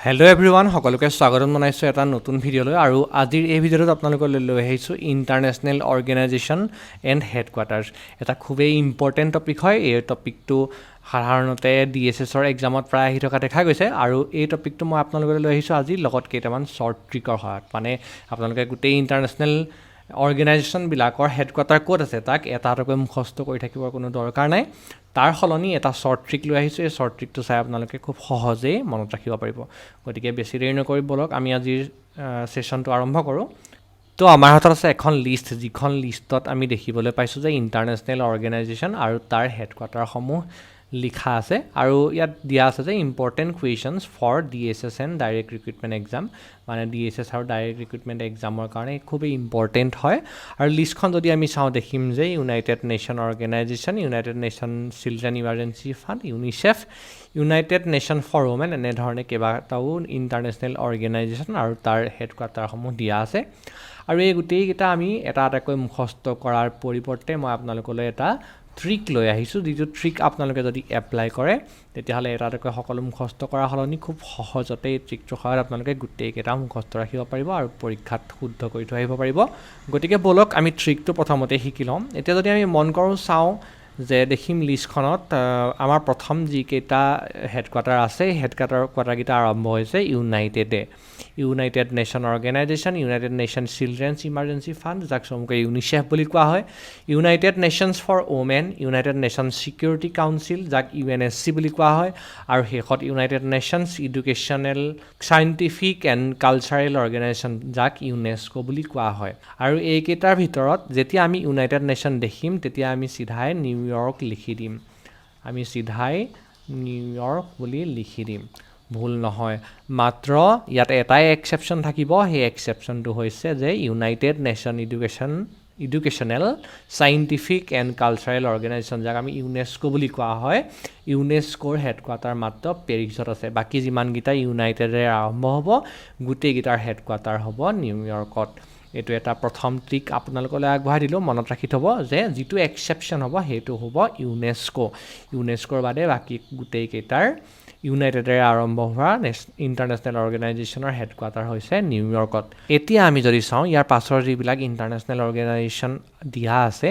Hello everyone, সকলোকে স্বাগতম জনাইছো এটা নতুন ভিডিঅলৈ আৰু আজিৰ এই ভিডিঅ'টোত আপোনালোকলৈ লৈ আহিছো ইন্টাৰনেশ্যনেল অৰ্গেনাইজেশ্যন এণ্ড হেডকোৱাৰ্টাৰ্ছ এটা খুবেই ইম্পৰ্টেণ্ট টপিক হয় এই টপিকটো সাধাৰণতে DHSৰ এক্সামত প্ৰায় আহি থকা দেখা গৈছে আৰু এই টপিকটো মই আপোনালোকলৈ লৈ আহিছো আজি লগত কেইটামান শৰ্ট ট্ৰিকৰ সহায়ত মানে আপোনালোকে গোটেই ইন্টাৰনেশ্যনেল অৰ্গেনাইজেশ্যন বিলাকৰ হেডকোৱাৰ্টাৰ ক'ত আছে তাক এটা এটাকৈ মুখস্থ কৰি থাকিবৰ কোনো দৰকাৰ নাই তাৰ সলনি এটা শৰ্ট ট্ৰিক লৈ আহিছো এই শৰ্ট ট্ৰিকটো চাই আপোনালোকে খুব সহজেই মনত ৰাখিব পাৰিব গতিকে বেছি দেৰি নকৰি বলক আমি আজিৰ সেশনটো আৰম্ভ কৰোঁ তো আমাৰ হাতত আছে এখন লিষ্ট যিখন লিষ্টত আমি দেখিবলৈ পাইছো যে ইন্টাৰনেশ্যনেল অৰ্গেনাইজেশ্যন আৰু তাৰ হেডকোৱাৰ্টাৰসমূহ লিখা আছে আৰু ইয়াত দিয়া আছে যে important questions for DHS and direct recruitment exam মানে DHS আৰু ডাইৰেক্ট ৰিক্ৰুটমেণ্ট এক্সামৰ কাৰণে খুবেই ইম্পৰ্টেণ্ট হয় আৰু লিষ্টখন যদি আমি চাওঁ দেখিম যে United Nation Organisation United Nation Children Emergency Fund UNICEF United Nation for Women এনেধৰণে কেইবাটাও ইণ্টাৰনেশ্যনেল অৰ্গেনাইজেশ্যন আৰু তাৰ হেডকোৱাৰ্টাৰসমূহ দিয়া আছে আৰু এই গোটেইকেইটা আমি এটা এটাকৈ মুখস্থ কৰাৰ পৰিৱৰ্তে মই আপোনালোকলৈ এটা ট্ৰিক লৈ আহিছো যিটো ট্ৰিক আপোনালোকে যদি এপ্লাই কৰে তেতিয়াহ'লে এটা এটাকৈ সকলো মুখস্থ কৰাৰ সলনি খুব সহজতে এই ট্ৰিকটোৰ সহায়ত আপোনালোকে গোটেইকেইটা মুখস্থ ৰাখিব পাৰিব আৰু পৰীক্ষাত শুদ্ধ কৰি থৈ আহিব পাৰিব গতিকে বলক আমি ট্ৰিকটো প্ৰথমতে শিকি ল'ম এতিয়া যদি আমি মন কৰোঁ চাওঁ যে দেখিম লিষ্টখনত আমাৰ প্ৰথম যিকেইটা হেডকোৱাৰ্টাৰ আছে হেডকোৱাৰ্টাৰকেইটা আৰম্ভ হৈছে United Nation Organisation United Nation Children's Emergency Fund যাক চমুকৈ ইউনিচেফ বুলি কোৱা হয় United Nations for Women United Nation Security Council যাক UNSC বুলি কোৱা হয় আৰু শেষত United Nations Educational Scientific and Cultural Organisation যাক UNESCO বুলি কোৱা হয় আৰু এইকেইটাৰ ভিতৰত যেতিয়া আমি ইউনাইটেড নেশ্যন দেখিম তেতিয়া আমি চিধাই নিউয়ৰ্ক লিখি দিম আমি চিধাই নিউয়ৰ্ক বুলি লিখি দিম ভুল নহয় মাত্ৰ ইয়াত এটাই এক্সেপশ্যন থাকিব সেই এক্সেপশ্যনটো হৈছে যে United nation educational Scientific and Cultural Organisation যাক আমি UNESCO বুলি কোৱা হয় ইউনেস্কোৰ হেডকোৱাৰ্টাৰ মাত্ৰ পেৰিছত আছে বাকী যিমানকেইটা ইউনাইটেডেৰে আৰম্ভ হ'ব গোটেইকেইটাৰ হেডকোৱাৰ্টাৰ হ'ব নিউয়ৰ্কত এইটো এটা প্ৰথম ট্ৰিক আপোনালোকলৈ আগবঢ়াই দিলোঁ মনত ৰাখি থ'ব যে যিটো এক্সেপশ্যন হ'ব সেইটো হ'ব ইউনেস্কোৰ বাদে বাকী গোটেইকেইটাৰ ইউনাইটেডেৰে আৰম্ভ হোৱা ইণ্টাৰনেশ্যনেল অৰ্গেনাইজেশ্যনৰ হেডকোৱাৰ্টাৰ হৈছে নিউয়ৰ্কত এতিয়া আমি যদি চাওঁ ইয়াৰ পাছৰ যিবিলাক ইণ্টাৰনেশ্যনেল অৰ্গেনাইজেশ্যন দিয়া আছে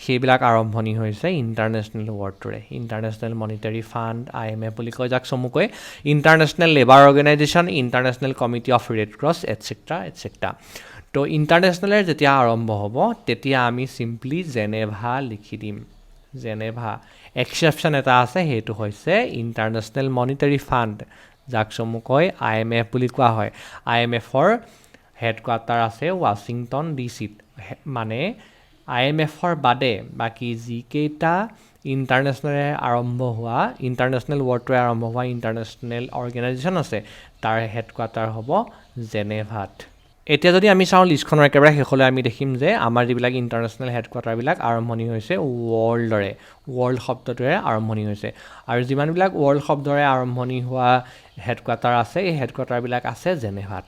সেইবিলাক আৰম্ভণি হৈছে ইণ্টাৰনেশ্যনেল ৱৰ্ডটোৰে ইণ্টাৰনেশ্যনেল মনিটাৰী ফাণ্ড IMF বুলি কয় যাক চমুকৈ international labour organisation international committee of red cross etcetera তো ইণ্টাৰনেশ্যনেলৰ যেতিয়া আৰম্ভ হ'ব তেতিয়া আমি চিম্পলি জেনেভা লিখি দিম জেনেভা এক্সেপশ্যন এটা আছে সেইটো হৈছে ইণ্টাৰনেশ্যনেল মনিটাৰী ফাণ্ড যাক চমুকৈ IMF বুলি কোৱা হয় IMFৰ হেডকোৱাৰ্টাৰ আছে ৱাশ্বিংটন DC মানে IMFৰ বাদে বাকী যিকেইটা ইণ্টাৰনেশ্যনেলে আৰম্ভ হোৱা ইণ্টাৰনেশ্যনেল ৱৰ্ডটোৱে আৰম্ভ হোৱা ইণ্টাৰনেশ্যনেল অৰ্গেনাইজেশ্যন আছে তাৰ হেডকোৱাৰ্টাৰ হ'ব জেনেভাত এতিয়া যদি আমি চাওঁ লিষ্টখনৰ একেবাৰে শেষলৈ আমি দেখিম যে আমাৰ যিবিলাক ইণ্টাৰনেশ্যনেল হেডকোৱাৰ্টাৰবিলাক আৰম্ভণি হৈছে ৱৰ্ল্ড শব্দটোৰে আৰম্ভণি হৈছে আৰু যিমানবিলাক ৱৰ্ল্ড শব্দৰে আৰম্ভণি হোৱা হেডকোৱাৰ্টাৰ আছে এই হেডকোৱাৰ্টাৰবিলাক আছে জেনেভাত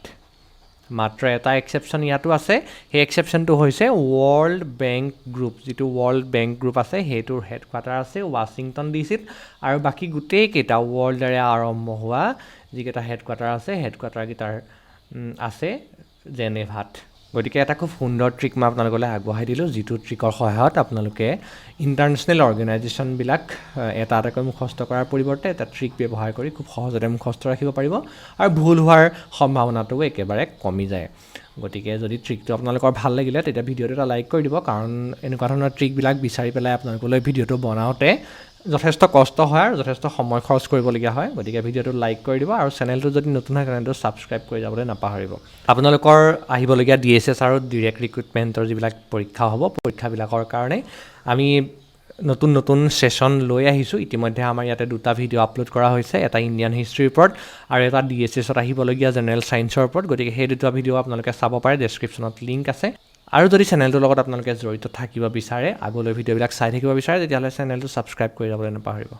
মাত্ৰ এটা এক্সেপশ্যন ইয়াতো আছে সেই এক্সেপশ্যনটো হৈছে ৱৰ্ল্ড বেংক গ্ৰুপ যিটো ৱৰ্ল্ড বেংক গ্ৰুপ আছে সেইটোৰ হেডকোৱাৰ্টাৰ আছে ৱাশ্বিংটন DCত আৰু বাকী গোটেইকেইটা ৱৰ্ল্ডেৰে আৰম্ভ হোৱা যিকেইটা হেডকোৱাৰ্টাৰ আছে হেডকোৱাৰ্টাৰকেইটাৰ আছে জেনেভাত গতিকে এটা খুব সুন্দৰ ট্ৰিক মই আপোনালোকলৈ আগবঢ়াই দিলোঁ যিটো ট্ৰিকৰ সহায়ত আপোনালোকে ইণ্টাৰনেশ্যনেল অৰ্গেনাইজেশ্যনবিলাক এটা এটাকৈ মুখস্থ কৰাৰ পৰিৱৰ্তে এটা ট্ৰিক ব্যৱহাৰ কৰি খুব সহজতে মুখস্থ ৰাখিব পাৰিব আৰু ভুল হোৱাৰ সম্ভাৱনাটোও একেবাৰে কমি যায় গতিকে যদি ট্ৰিকটো আপোনালোকৰ ভাল লাগিলে তেতিয়া ভিডিঅ'টো এটা লাইক কৰি দিব কাৰণ এনেকুৱা ধৰণৰ ট্ৰিকবিলাক বিচাৰি পেলাই আপোনালোকলৈ ভিডিঅ'টো বনাওঁতে যথেষ্ট কষ্ট হয় আৰু যথেষ্ট সময় খৰচ কৰিবলগীয়া হয় গতিকে ভিডিঅ'টো লাইক কৰি দিব আৰু চেনেলটো যদি নতুন হয় চেনেলটো ছাবস্ক্ৰাইব কৰি যাবলৈ নাপাহৰিব আপোনালোকৰ আহিবলগীয়া DHS আৰু ডিৰেক্ট ৰিক্ৰুটমেণ্টৰ যিবিলাক পৰীক্ষা হ'ব পৰীক্ষাবিলাকৰ কাৰণে আমি নতুন সেশন লৈ আহিছোঁ ইতিমধ্যে আমাৰ ইয়াতে দুটা ভিডিঅ' আপলোড কৰা হৈছে এটা ইণ্ডিয়ান হিষ্ট্ৰীৰ ওপৰত আৰু এটা DHSত আহিবলগীয়া জেনেৰেল ছায়েন্সৰ ওপৰত গতিকে সেই দুটা ভিডিঅ' আপোনালোকে চাব পাৰে ডেছক্ৰিপশ্যনত লিংক আছে আৰু যদি চেনেলটোৰ লগত আপোনালোকে জড়িত থাকিব বিচাৰে আগলৈ ভিডিঅ'বিলাক চাই থাকিব বিচাৰে তেতিয়াহ'লে চেনেলটো ছাবস্ক্ৰাইব কৰি যাবলৈ নাপাহৰিব